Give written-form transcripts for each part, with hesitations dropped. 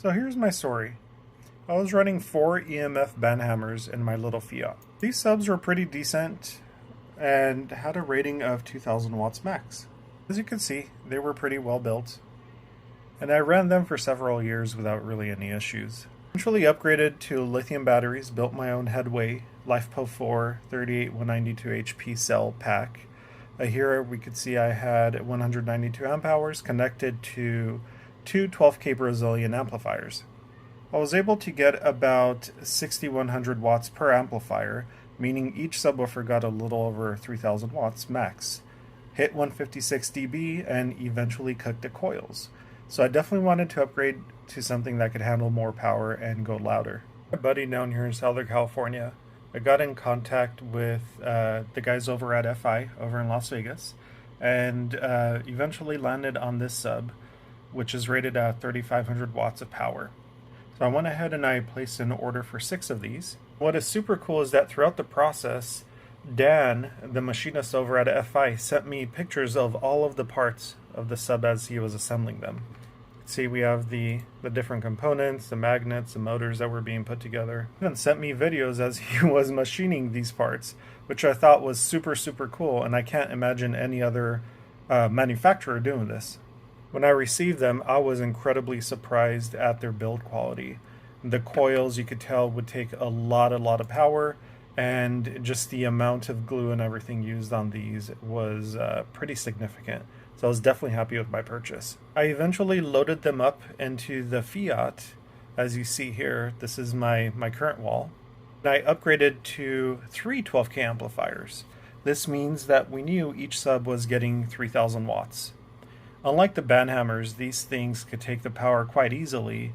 So here's my story. I was running 4 EMF Ban Hammers in my little Fiat. These subs were pretty decent and had a rating of 2000 watts max. As you can see, they were pretty well built, and I ran them for several years without really any issues. Eventually upgraded to lithium batteries, built my own Headway LiFePO4 38192 HP cell pack. Here we could see I had 192 amp hours connected to two 12K Brazilian amplifiers. I was able to get about 6100 watts per amplifier, meaning each subwoofer got a little over 3000 watts max. Hit 156 dB and eventually cooked the coils. So I definitely wanted to upgrade to something that could handle more power and go louder. My buddy down here in Southern California, I got in contact with the guys over at Fi over in Las Vegas, and eventually landed on this sub, which is rated at 3500 watts of power. So I went ahead and I placed an order for 6 of these. What is super cool is that throughout the process, Dan, the machinist over at Fi, sent me pictures of all of the parts of the sub as he was assembling them. See, we have the different components, the magnets, the motors that were being put together. He even sent me videos as he was machining these parts, which I thought was super cool, and I can't imagine any other manufacturer doing this. When I received them, I was incredibly surprised at their build quality. The coils, you could tell, would take a lot of power, and just the amount of glue and everything used on these was pretty significant. So I was definitely happy with my purchase. I eventually loaded them up into the Fiat. As you see here, this is my current wall. And I upgraded to 3 12K amplifiers. This means that we knew each sub was getting 3000 watts. Unlike the Ban Hammers, these things could take the power quite easily,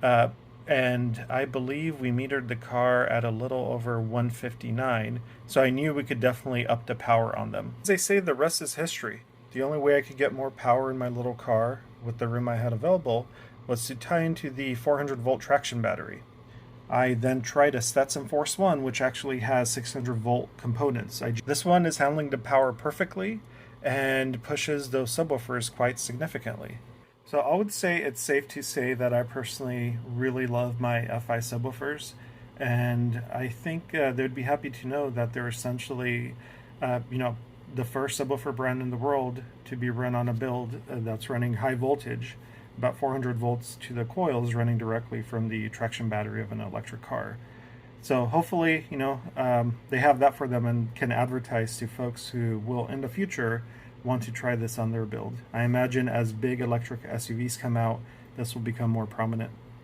and I believe we metered the car at a little over 159, so I knew we could definitely up the power on them. As they say, the rest is history. The only way I could get more power in my little car with the room I had available was to tie into the 400 volt traction battery. I then tried a Stetsom Force One, which actually has 600 volt components. This one is handling the power perfectly and pushes those subwoofers quite significantly. So I would say it's safe to say that I personally really love my Fi subwoofers, and I think they'd be happy to know that they're essentially, the first subwoofer brand in the world to be run on a build that's running high voltage, about 400 volts to the coils running directly from the traction battery of an electric car. So hopefully, they have that for them and can advertise to folks who will, in the future, want to try this on their build. I imagine as big electric SUVs come out, this will become more prominent.